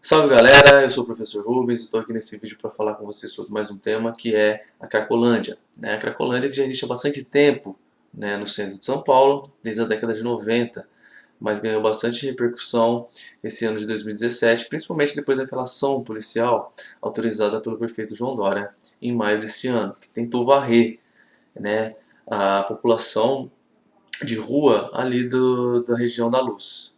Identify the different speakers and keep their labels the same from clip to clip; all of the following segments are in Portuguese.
Speaker 1: Salve galera, eu sou o professor Rubens e estou aqui nesse vídeo para falar com vocês sobre mais um tema que é a Cracolândia. A Cracolândia que já existe há bastante tempo, no centro de São Paulo, desde a década de 90, mas ganhou bastante repercussão esse ano de 2017, principalmente depois daquela ação policial autorizada pelo prefeito João Dória em maio desse ano, que tentou varrer, a população de rua ali da região da Luz.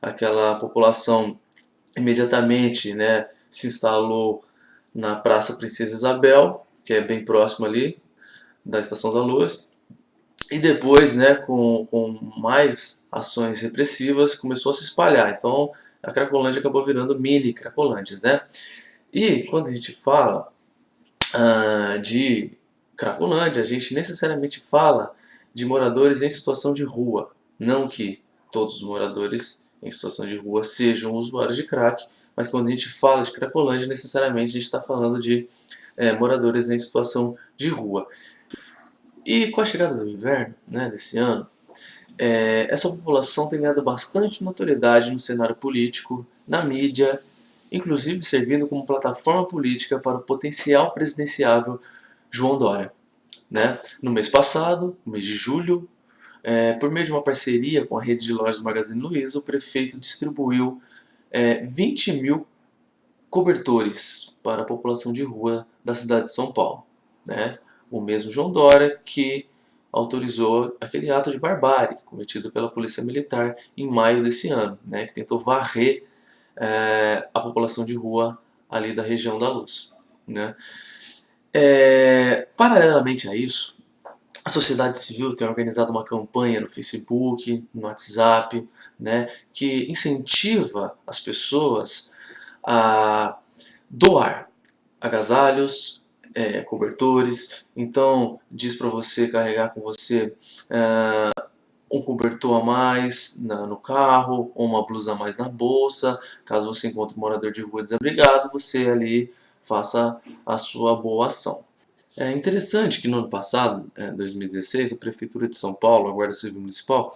Speaker 1: Aquela população imediatamente, se instalou na Praça Princesa Isabel, que é bem próximo ali da Estação da Luz, e depois, com mais ações repressivas, começou a se espalhar. Então a Cracolândia acabou virando mini Cracolândias, E quando a gente fala de Cracolândia, a gente necessariamente fala de moradores em situação de rua, não que todos os moradores em situação de rua sejam usuários de crack, mas quando a gente fala de Cracolândia, necessariamente a gente está falando de moradores em situação de rua. E com a chegada do inverno, desse ano, essa população tem ganhado bastante notoriedade no cenário político, na mídia, inclusive servindo como plataforma política para o potencial presidenciável João Dória. No mês passado, no mês de julho, por meio de uma parceria com a rede de lojas Magazine Luiza, o prefeito distribuiu 20 mil cobertores para a população de rua da cidade de São Paulo. O mesmo João Dória que autorizou aquele ato de barbárie cometido pela Polícia Militar em maio desse ano, que tentou varrer a população de rua ali da região da Luz. Paralelamente a isso, a sociedade civil tem organizado uma campanha no Facebook, no WhatsApp, que incentiva as pessoas a doar agasalhos, cobertores. Então diz para você carregar com você um cobertor a mais no carro, ou uma blusa a mais na bolsa. Caso você encontre um morador de rua desabrigado, você ali faça a sua boa ação. É interessante que no ano passado, 2016, a Prefeitura de São Paulo, a Guarda Civil Municipal,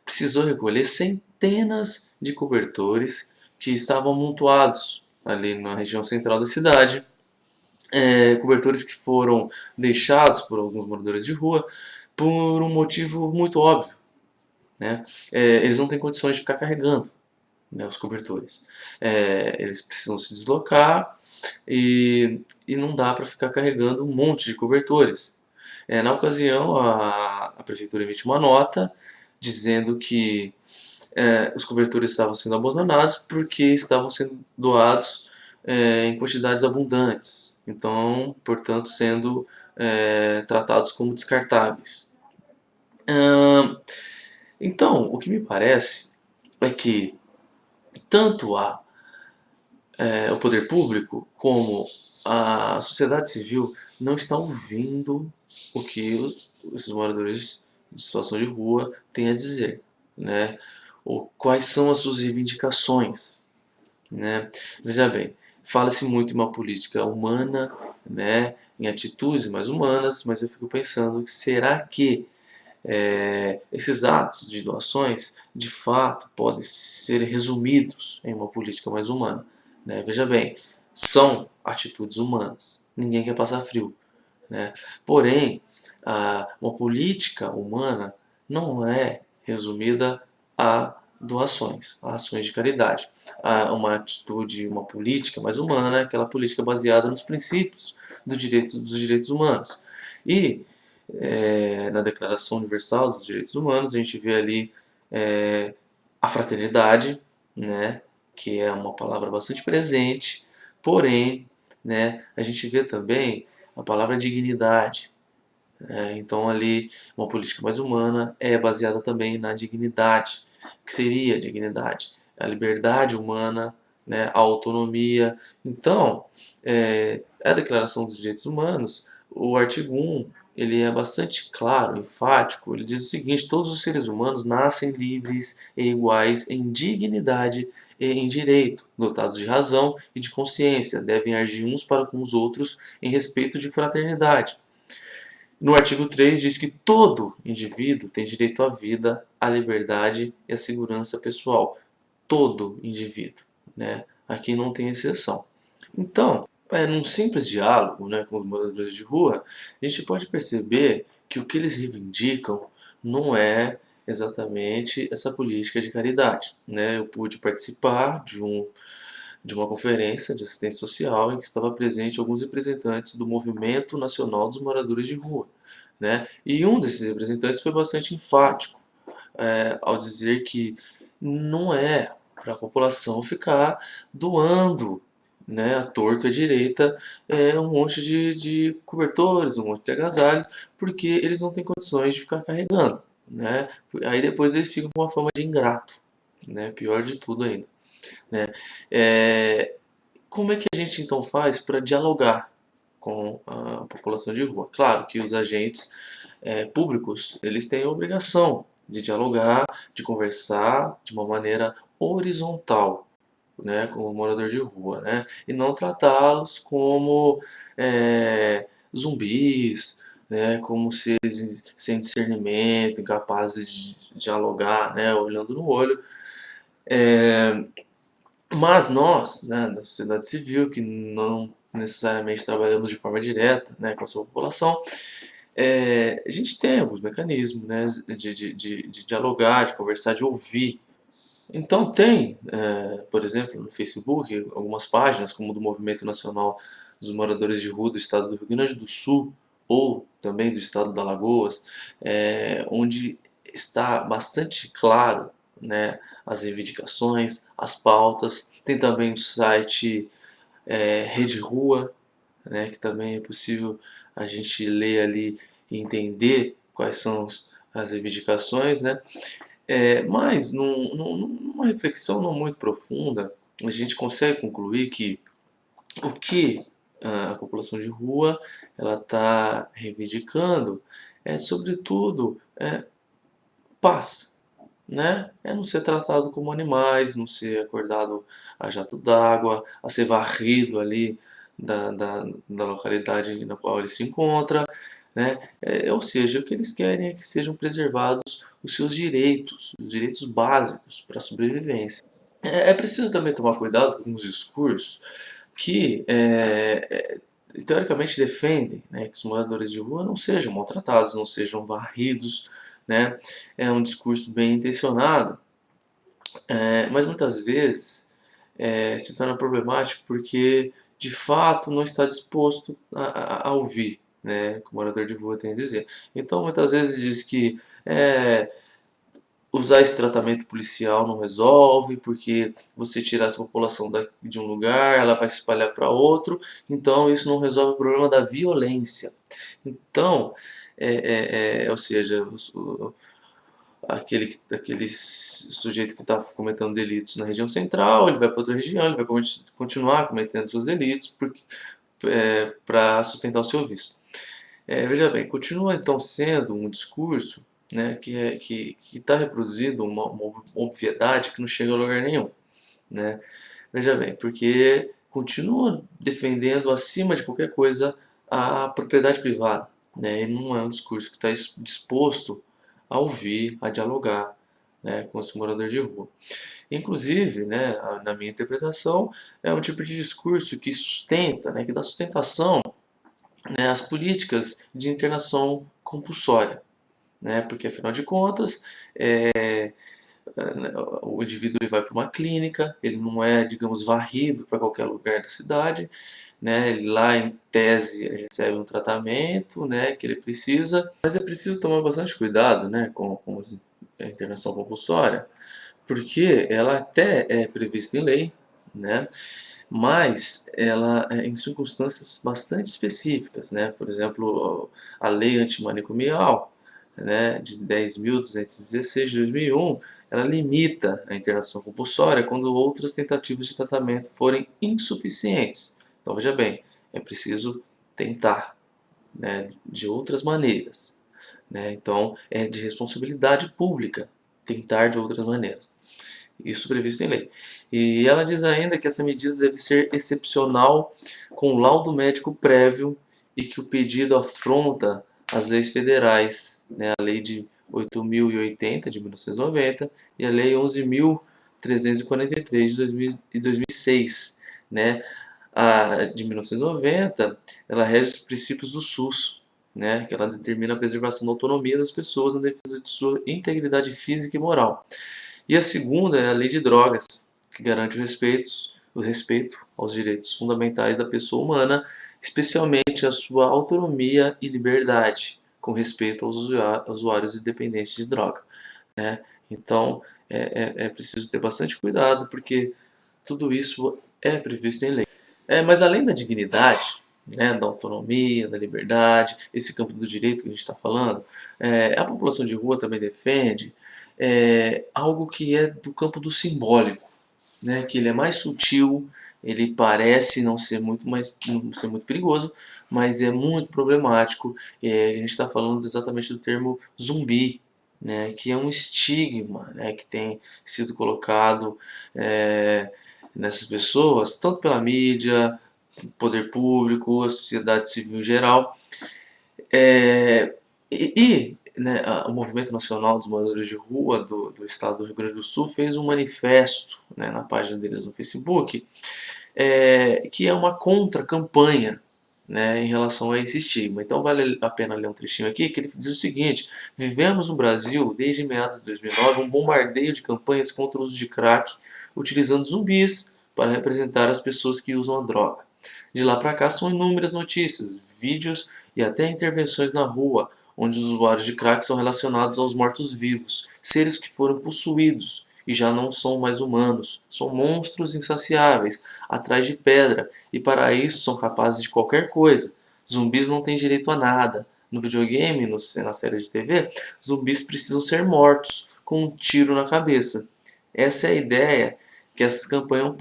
Speaker 1: precisou recolher centenas de cobertores que estavam amontoados ali na região central da cidade, cobertores que foram deixados por alguns moradores de rua por um motivo muito óbvio. Eles não têm condições de ficar carregando os cobertores. Eles precisam se deslocar e não dá para ficar carregando um monte de cobertores. Na ocasião, a prefeitura emitiu uma nota dizendo que os cobertores estavam sendo abandonados porque estavam sendo doados em quantidades abundantes, então, portanto, sendo tratados como descartáveis. Então, o que me parece é que tanto o poder público como a sociedade civil não estão ouvindo o que esses moradores de situação de rua têm a dizer, quais são as suas reivindicações. Veja bem, fala-se muito em uma política humana, em atitudes mais humanas, mas eu fico pensando que será que esses atos de doações de fato podem ser resumidos em uma política mais humana? Veja bem, são atitudes humanas, ninguém quer passar frio. Porém, uma política humana não é resumida a doações, a ações de caridade. Uma atitude, uma política mais humana é aquela política baseada nos princípios dos direitos humanos. E na Declaração Universal dos Direitos Humanos a gente vê ali a fraternidade, que é uma palavra bastante presente, porém, a gente vê também a palavra dignidade. Então ali uma política mais humana é baseada também na dignidade. O que seria a dignidade? A liberdade humana, a autonomia. Então, a Declaração dos Direitos Humanos, o artigo 1, ele é bastante claro, enfático. Ele diz o seguinte: todos os seres humanos nascem livres e iguais em dignidade e em direito, dotados de razão e de consciência, devem agir uns para com os outros em respeito de fraternidade. No artigo 3 diz que todo indivíduo tem direito à vida, à liberdade e à segurança pessoal. Todo indivíduo. aqui não tem exceção. Então, num simples diálogo, né, com os moradores de rua, a gente pode perceber que o que eles reivindicam não é exatamente essa política de caridade, né? Eu pude participar de uma conferência de assistência social em que estava presente alguns representantes do Movimento Nacional dos Moradores de Rua, né? E um desses representantes foi bastante enfático ao dizer que não é para a população ficar doando, né, à torto e à direita, um monte de cobertores, um monte de agasalhos, porque eles não têm condições de ficar carregando, né? Aí depois eles ficam com uma fama de ingrato, né? Pior de tudo ainda, né? É, como é que a gente então faz para dialogar com a população de rua? Claro que os agentes públicos, eles têm a obrigação de dialogar, de conversar de uma maneira horizontal, né, com o morador de rua, né, e não tratá-los como zumbis, né, como seres sem discernimento, incapazes de dialogar, né, olhando no olho. Mas nós, né, da sociedade civil, que não necessariamente trabalhamos de forma direta, né, com a sua população, a gente tem alguns mecanismos, né, de dialogar, de conversar, de ouvir. Então tem, por exemplo, no Facebook, algumas páginas, como do Movimento Nacional dos Moradores de Rua do Estado do Rio Grande do Sul, ou também do Estado da Alagoas, onde está bastante claro, né, as reivindicações, as pautas. Tem também o site Rede Rua, né, que também é possível a gente ler ali e entender quais são as reivindicações, né? Mas numa reflexão não muito profunda, a gente consegue concluir que o que a população de rua ela está reivindicando é, sobretudo, paz, né? É não ser tratado como animais, não ser acordado a jato d'água, a ser varrido ali da localidade na qual ele se encontra, né? Ou seja, o que eles querem é que sejam preservados os seus direitos, os direitos básicos para a sobrevivência. É preciso também tomar cuidado com os discursos que teoricamente defendem, né, que os moradores de rua não sejam maltratados, não sejam varridos, né? É um discurso bem intencionado, mas muitas vezes se torna problemático porque de fato não está disposto a ouvir, né, o que o morador de rua tem a dizer. Então muitas vezes diz que usar esse tratamento policial não resolve, porque você tirar essa população de um lugar, ela vai se espalhar para outro, então isso não resolve o problema da violência. Então, ou seja, aquele sujeito que está cometendo delitos na região central, ele vai para outra região, ele vai continuar cometendo seus delitos para sustentar o seu vício. Veja bem, continua então sendo um discurso, né, que está reproduzindo uma obviedade que não chega a lugar nenhum, né? Veja bem, porque continua defendendo acima de qualquer coisa a propriedade privada, né? E não é um discurso que está disposto a ouvir, a dialogar, né, com esse morador de rua. Inclusive, né, na minha interpretação, é um tipo de discurso que sustenta, né, que dá sustentação, né, às políticas de internação compulsória, né, porque afinal de contas o indivíduo ele vai para uma clínica, ele não é, digamos, varrido para qualquer lugar da cidade, né? Ele lá em tese ele recebe um tratamento, né, que ele precisa, mas é preciso tomar bastante cuidado, né, com a internação compulsória, porque ela até é prevista em lei, né, mas ela é em circunstâncias bastante específicas, né? Por exemplo, a lei antimanicomial, né, de 10.216 de 2001, ela limita a internação compulsória quando outras tentativas de tratamento forem insuficientes. Então veja bem, é preciso tentar, né, de outras maneiras, né? Então é de responsabilidade pública tentar de outras maneiras. Isso previsto em lei. E ela diz ainda que essa medida deve ser excepcional com laudo médico prévio e que o pedido afronta as leis federais, né, a lei de 8.080 de 1990 e a lei 11.000 343 de 2006, né? A de 1990, ela rege os princípios do SUS, né? Que ela determina a preservação da autonomia das pessoas na defesa de sua integridade física e moral. E a segunda é a Lei de Drogas, que garante o respeito aos direitos fundamentais da pessoa humana, especialmente a sua autonomia e liberdade, com respeito aos usuários e dependentes de droga, né? Então, é preciso ter bastante cuidado, porque tudo isso é previsto em lei. Mas além da dignidade, né, da autonomia, da liberdade, esse campo do direito que a gente está falando, a população de rua também defende algo que é do campo do simbólico, né, que ele é mais sutil, ele parece não ser muito perigoso, mas é muito problemático. A gente está falando exatamente do termo zumbi, né, que é um estigma, né, que tem sido colocado nessas pessoas, tanto pela mídia, poder público, a sociedade civil em geral. Né, o Movimento Nacional dos Moradores de Rua do Estado do Rio Grande do Sul fez um manifesto, né, na página deles no Facebook, que é uma contra-campanha, né, em relação a esse estigma. Então vale a pena ler um trechinho aqui, que ele diz o seguinte: vivemos no Brasil, desde meados de 2009, um bombardeio de campanhas contra o uso de crack, utilizando zumbis para representar as pessoas que usam a droga. De lá para cá são inúmeras notícias, vídeos e até intervenções na rua, onde os usuários de crack são relacionados aos mortos-vivos, seres que foram possuídos e já não são mais humanos, são monstros insaciáveis, atrás de pedra, e para isso são capazes de qualquer coisa. Zumbis não têm direito a nada. No videogame, na série de TV, zumbis precisam ser mortos, com um tiro na cabeça. Essa é a ideia que essa campanha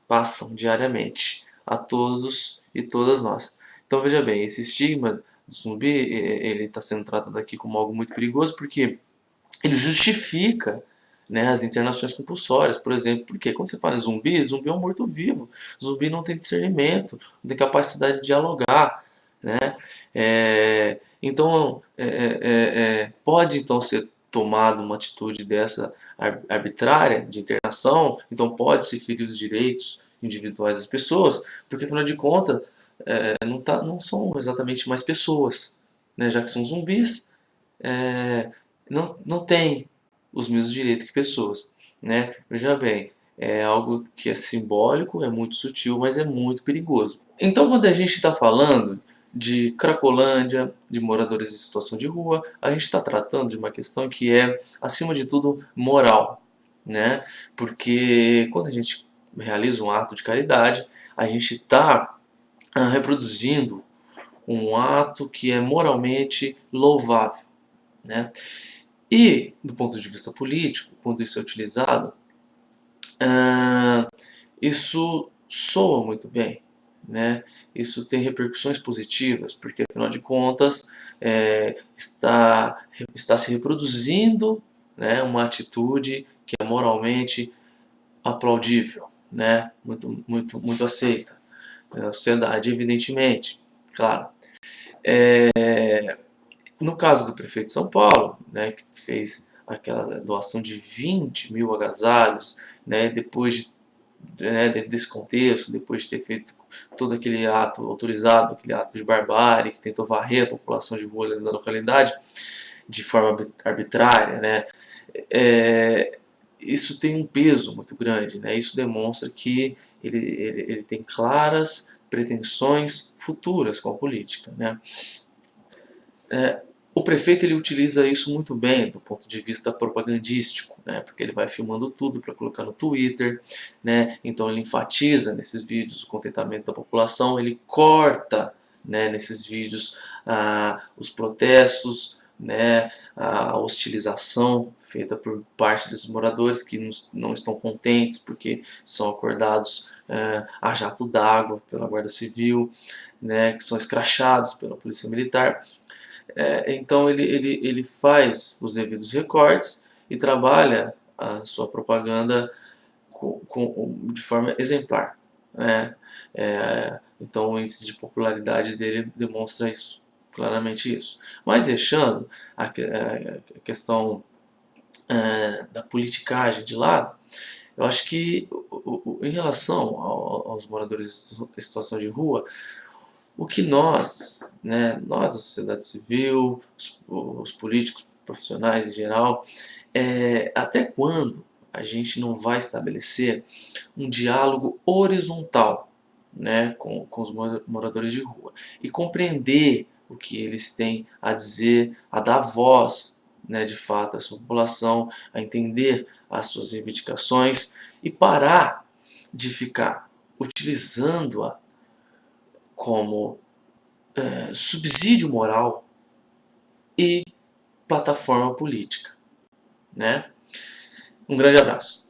Speaker 1: passam diariamente a todos e todas nós. Então veja bem, esse estigma do zumbi, ele está sendo tratado aqui como algo muito perigoso, porque ele justifica, né, as internações compulsórias, por exemplo. Porque quando você fala em zumbi, zumbi é um morto-vivo, zumbi não tem discernimento, não tem capacidade de dialogar, né? Então pode então ser tomada uma atitude dessa arbitrária de internação, então pode se ferir os direitos individuais das pessoas, porque afinal de contas não são exatamente mais pessoas, né? Já que são zumbis, não tem os mesmos direitos que pessoas, né? Veja bem, é algo que é simbólico, é muito sutil, mas é muito perigoso. Então, quando a gente está falando de Cracolândia, de moradores em situação de rua, a gente está tratando de uma questão que é, acima de tudo, moral, né? Porque quando a gente realiza um ato de caridade, a gente está reproduzindo um ato que é moralmente louvável, né? E, do ponto de vista político, quando isso é utilizado, isso soa muito bem, né? Isso tem repercussões positivas, porque, afinal de contas, está se reproduzindo, né, uma atitude que é moralmente aplaudível, né? Muito aceita na sociedade, evidentemente, claro. No caso do prefeito de São Paulo, né, que fez aquela doação de 20 mil agasalhos, né, depois dentro desse contexto, depois de ter feito todo aquele ato autorizado, aquele ato de barbárie, que tentou varrer a população de rua da localidade de forma arbitrária, né, isso tem um peso muito grande, né, isso demonstra que ele tem claras pretensões futuras com a política, né. O prefeito ele utiliza isso muito bem do ponto de vista propagandístico, né? Porque ele vai filmando tudo para colocar no Twitter, né? Então ele enfatiza nesses vídeos o contentamento da população, ele corta, né, nesses vídeos os protestos, né, a hostilização feita por parte dos moradores que não estão contentes porque são acordados a jato d'água pela Guarda Civil, né, que são escrachados pela Polícia Militar. Então ele faz os devidos recortes e trabalha a sua propaganda de forma exemplar, né? Então o índice de popularidade dele demonstra isso, claramente isso. Mas deixando a questão da politicagem de lado, Eu acho que em relação aos moradores em situação de rua, o que nós, né, nós da sociedade civil, os políticos profissionais em geral, até quando a gente não vai estabelecer um diálogo horizontal, né, com os moradores de rua e compreender o que eles têm a dizer, a dar voz, né, de fato, a essa população, a entender as suas reivindicações e parar de ficar utilizando-a como subsídio moral e plataforma política, né? Um grande abraço.